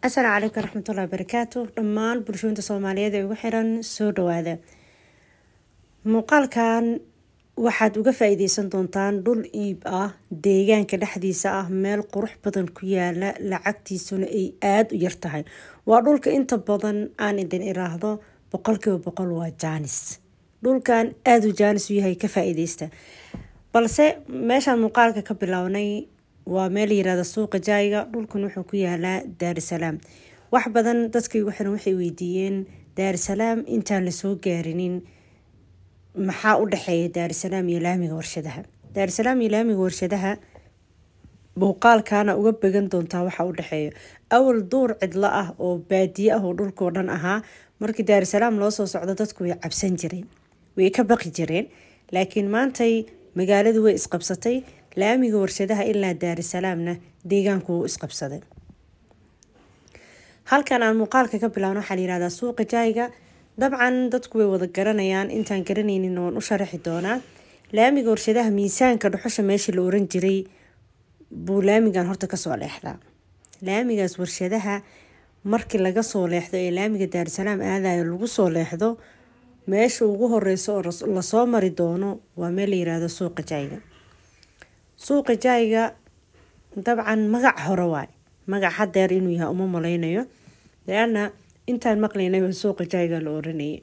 السلام عليكم ورحمة الله وبركاته. دمان برشونتا Soomaaliyeed ee ugu xiran soo dhawaada. Muuqaalkan waxaad uga faa'iideysan doontaan dhul iib ah, deegaanka dhexdiisa ah, meel qurux badan ku yaala, lacagtiisuna ay aad u yar tahay. Waa dhulka inta badan aan idin iraahdo 100% waa jaanis. Dhulkan aad u jaanis u yahay ka faa'iideysta. Balse meeshaan muuqaalka ka bilownay waa meel yiraahdo suuqa jaayga. Dhulkan wuxuu ku yaalaa Daar es Salaam. Wax badan dadkii waxay weydiiyeen Daar es Salaam intaan la soo gaarinin maxaa u dhaxeeya Daar es Salaam iyo laamiga warshadaha. Daar es Salaam iyo laamiga warshadaha muuqaalkana uga bagan doontaa waxa u dhaxeeya. Awal duur cidla ah oo baadiye ah oo dhulka oo dhan ahaa markii Daar es Salaam loo soo socdo dadku way cabsan jireen. Way ka baqi jireen. Laakiin maantay magaaladu way isqabsatay. laamiga warshadaha ilaa Daar es Salaamna deegaanku wuu isqabsaday. halkan aan muuqaalka ka bilaawno waxa la yiraahdaa suuqa jaayga. dabcan dadku way wada garanayaan intaan garanaynin oo u sharaxi doonaa. laamiga warshadaha miisaanka dhuxusha meeshii la oran jiray buu laamigan horta ka soo leexdaa. laamigaas warshadaha markii laga soo leexdo ee laamiga Daar es Salaam aadayo lagu soo leexdo meesha ugu horeyso oo la soo mari doono waa meel la yiraahdo suuqa jaayga. suuqa jaayga dabcan magac hore waay. magac hadeer inuu yahay uma malaynayo. leena intaan maqlaynay suuqa jaayga la oranayay.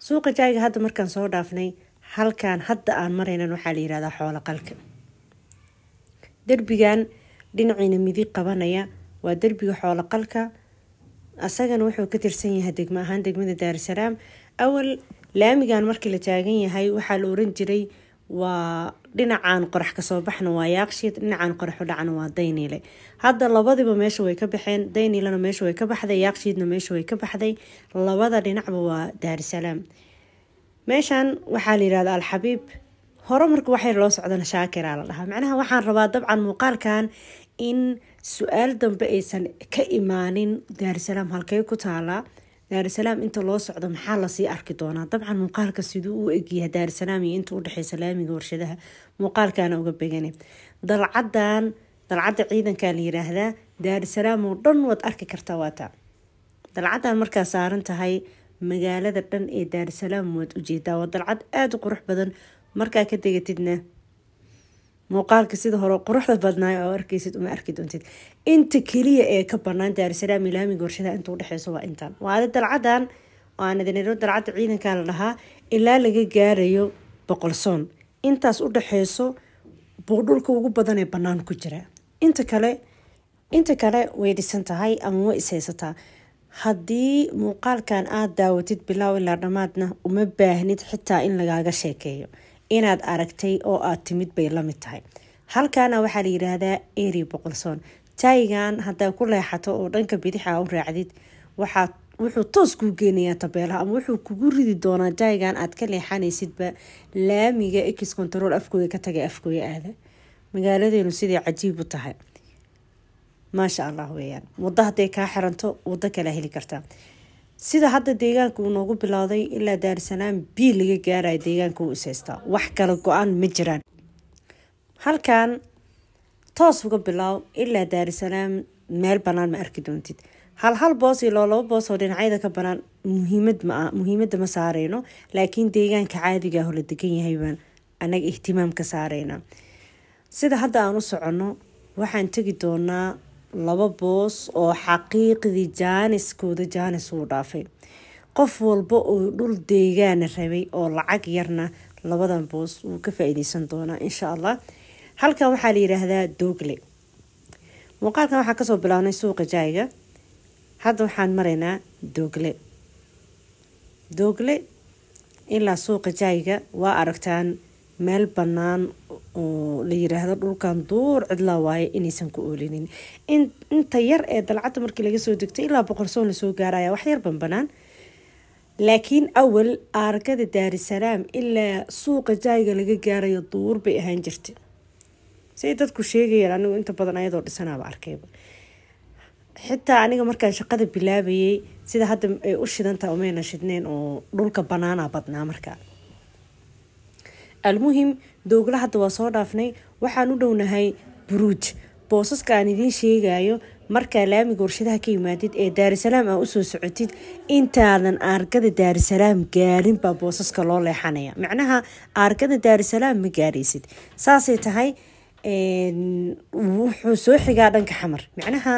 suuqa jaayga hadda markaan soo dhaafnay halkaan hadda aan maraynan waxa la yiraahdaa xoolo qalka. darbigan dhinaciina midig qabanaya waa darbiga xoolo qalka. asagana wuxuu ka tirsan yahay degmo ahaan degmada Daar es Salaam. awal laamigan markii la taagan yahay waxa la oran jiray waa dhinacaan qorax ka soo baxna waa Yaaqshiid, dhinacaan qorax u dhacna waa Daynile. hadda labadiba meesha way ka baxeen. Daynilena meesha way ka baxday, Yaaqshiidna meesha way ka baxday. labada dhinacba waa Daar es Salaam. meeshan waxa la yiraahdaa Al Xabiib. hore marka waxay loo socdana Shaakir la dhahaa. macnaha waxaan rabaa dabcan muuqaalkan in su'aal dambe aysan ka imaanin Daar es Salaam halkay ku taala. Daar es Salaam inta loo socdo maxaa la sii arki doonaa. dabcan muuqaalka sidoo uu egyahay Daar es Salaam iyo inta u dhaxaysa laamiga warshadaha muuqaalkana uga beegane. dalcadda ciidanka la yiraahdaa Daar es Salaam oo dhan wad arki kartaa waata. dalcadan markaa saaran tahay magaalada dhan ee Daar es Salaam wad u jeedaa. waa dalcad aad u qurux badan markaa ka degatidna muuqaalka sida hore quruxda badnaa oo arkaysid uma arki doontid. inta kaliya ee ka banaan Daar es Salaam iyo laamiga warshadaha inta u dhaxayso waa intaan. waa dalcadan oo aan idin iro dalcadda ciidanka la dhahaa ilaa laga gaarayo Boqolsoon. intaas u dhaxayso buu dhulka ugu badan ee banaan ku jira. inta kale way dhisan tahay ama way ishaysataa. haddii muuqaalkan aad daawatid bilaaw ilaa dhamaadna uma baahnid xitaa in lagaaga sheekeeyo. inaad aragtay oo aad timid bay la mid tahay. halkaana waxaa la yiraahdaa Eri Boqolsoon. jaaygan haddaa ku leexato oo dhanka bidixa u raacdid wuxuu toos kuu geenayaa tabeelaha ama wuxuu kugu ridi doonaa jaaygan aad ka leexanaysidba laamiga X control afkooda ka tagay afkooda aada. magaaladeenu sidii cajiib u tahay. maasha Allah weeyaan. wadda haday kaa xiranto wadda kale heli kartaa. sida hadda deegaanka uu noogu bilowday ilaa Daar es Salaam bii laga gaaray deegaanka uu isaysta. wax kala go'an ma jiraan. halkan toos uga bilow ilaa Daar es Salaam meel banaan ma arki doontid. hal boos iyo laba boos oo dhinacyada ka banaan muhiimada ma saareyno. laakiin deegaanka caadiga ah oo la degan yahay baan anaga ihtimaam ka saareyna. sida hadda aan u socono waxaan tagi doonaa laba boos oo xaqiiqdii jaanis uu dhaafay. qof walba oo dhul deegaan rabay oo lacag yarna labadan boos uu ka faa'iideysan doonaa insha Allah. halkan waxaa la yiraahdaa Doogle. muuqaalkan waxaa kasoo bilaabnay suuqa jaayga. hadda waxaan maraynaa Doogle ilaa suuqa jaayga waa aragtaan meel banaan oo la yiraahdo dhulkan duur cidla waaye inaysan ku oolinin. inta yar ee dalcadda markii laga soo degtay ilaa Boqolsoon la soo gaaraya wax yar banaan. laakiin awal aragada Daar es Salaam ilaa suuqa jaayga laga gaarayo duur bay ahaan jirtay. say dadku sheegayaan anigu inta badan ayadoo dhisanaaba arkayba. xitaa aniga markaan shaqada bilaabayay sida hadda ay u shidantaa umayna shidneen oo dhulka banaana badnaa markaa. almuhim Doogle hadda waa soo dhaafnay. waxaan u dhownahay Buruuj. boosaska aan idiin sheegayo markaa laamiga warshadaha ka yimaadid ee daarisalaam aa usoo socotid intaadan aargada daarisalaam gaarin baa boosaska loo leexanaya. macnaha aargada daarisalaam ma gaaraysid. saasay tahay wuxuu soo xigaa dhanka xamar. macnaha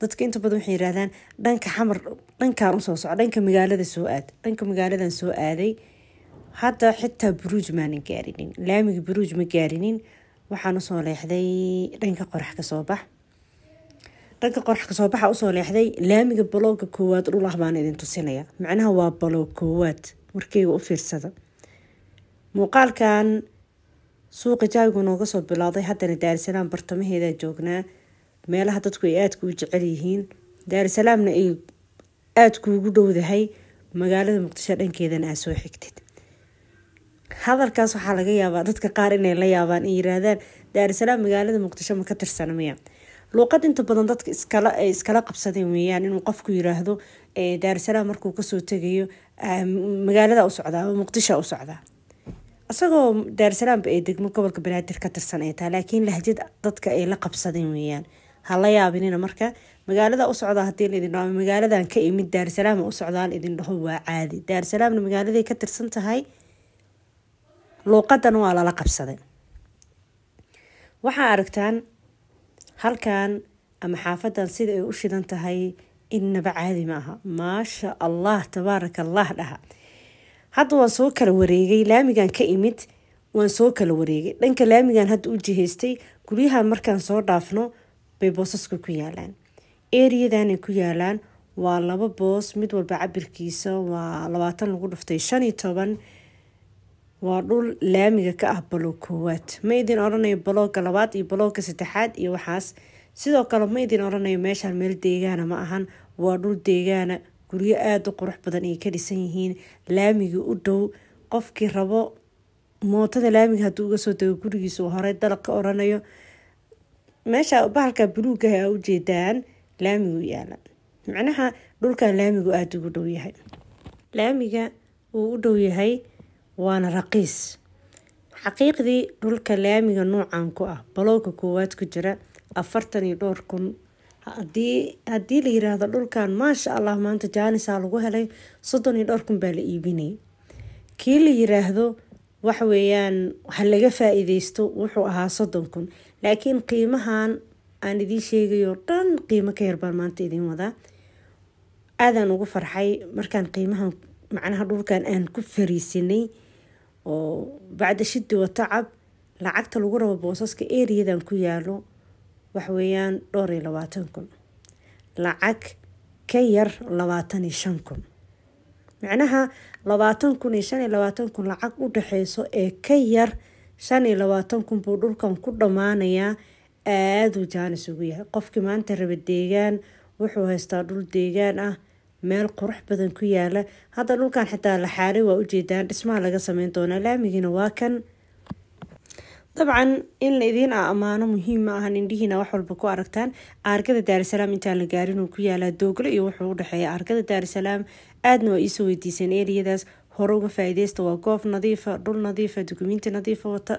dadka inta badan waxay yiraahdaan dhanka xamar dhankaan usoo soco, dhanka magaalada soo aad. dhanka magaaladan soo aaday hadda xitaa buruuj maanan gaarinin, laamiga buruuj ma gaarinin. waxaan usoo leexday dhanka qorax kasoo bax. dhanka qorax kasoo baxa usoo leexday laamiga balooga koowaad dhul ah baan idin tusinaya. macnaha waa baloog koowaad, warkeyga u fiirsada. muuqaalkan suuqa jaayigu nooga soo bilowday, haddana daarisalaam bartamaheeda joognaa, meelaha dadku ay aadka u jecel yihiin. daarisalaamna ay aadku ugu dhowdahay magaalada muqdisho dhankeedana aa soo xigtid. hadalkaas waxaa laga yaabaa dadka qaar inay la yaabaan ay yiraahdaan daarisalaam magaalada muqdisho ma ka tirsana miya. luuqad inta badan dadka iskala qabsadeen weeyaan inuu qofku yiraahdo daarisalaam markuu kasoo tegayo magaalada u socdaa ama muqdisho u socdaa, asagoo daarisalaam ay degmo gobolka banaadir ka tirsan ay tahay, laakiin lahjad dadka ay la qabsadeen weeyaan. ha la yaabinina marka magaalada u socdaa hadii la idin dhaho magaaladan ka imid daarisalaam u socdaan idin dhaho waa caadi. daarisalaamna magaaladay ka tirsan tahay, luuqadan waa lala qabsaday. waxaa aragtaan halkan ama xaafadan sida ay u shidan tahay innaba caadi ma aha. maasha allah tabaaraka allah dhaha. hadda waan soo kala wareegay, laamigan ka imid waan soo kala wareegay. dhanka laamigan hadda u jihaystay guryahan markaan soo dhaafno bay boosaska ku yaalaan. eriyadanay ku yaalaan waa 2 boos, mid walba cabirkiisa waa 20 lagu dhuftay 15. waa dhul laamiga ka ah baloog koowaad. ma idin oranayo balooga labaad iyo balooga saddexaad iyo waxaas. sidoo kale ma idin oranayo meeshaan meel deegaana ma ahan, waa dhul deegaana, guryo aada u qurux badan ay ka dhisan yihiin, laamiga u dhow. qofkii rabo mootada laamiga hadduu uga soo tago gurigiisa uu horey dalaq ka oranayo. meesha bahalka buluuga ah u jeedaan laamigu yaala. macnaha dhulkan laamigu aada ugu dhow yahay. laamiga uu u dhow yahay waana raqiis. xaqiiqdii dhulka laamiga noocan ku ah balooga koowaad ku jira 42 kun. haddii la yiraahdo dhulkan maasha allah maanta jaanisaa lagu helay 32 kun baa la iibinay. kii la yiraahdo waxa weeyaan ha laga faa'iideysto wuxuu ahaa 30 kun. laakiin qiimahan aan idiin sheegayo dhan qiimo ka yar baan maanta idiin wadaa. aadaan ugu farxay markaan qiimahan macnaha dhulkan aan ku fariisinay oo bacda shiddi wa tacab lacagta lagu rabo boosaska eriyadan ku yaalo waxa weeyaan 22 kun. lacag ka yar 25 kun. macnaha 20 kun iyo 25 kun lacag u dhaxeyso ee ka yar 25 kun buu dhulkan ku dhamaanayaa. aada u jaanis ugu yahay qofkii maanta raba deegaan, wuxuu haystaa dhul deegaan ah, meel qurux badan ku yaala. hadda dhulkan xitaa la xaaray waa ujeedaan, dhismaha laga sameyn doonaa. laamigiina waa kan. dabcan in la idiin ammaano muhiim ma ahan, indhihiina wax walba ku aragtaan. aargada daarisalaam intaan la gaarin uu ku yaalaa Doogle iyo wuxuu u dhexeeya aargada daarisalaam. aadna waa iisoo weydiiseen eriyadaas, hore uga faa'iideysta. waa goob nadiifa, dhul nadiifa, dukumiinti nadiifa wata.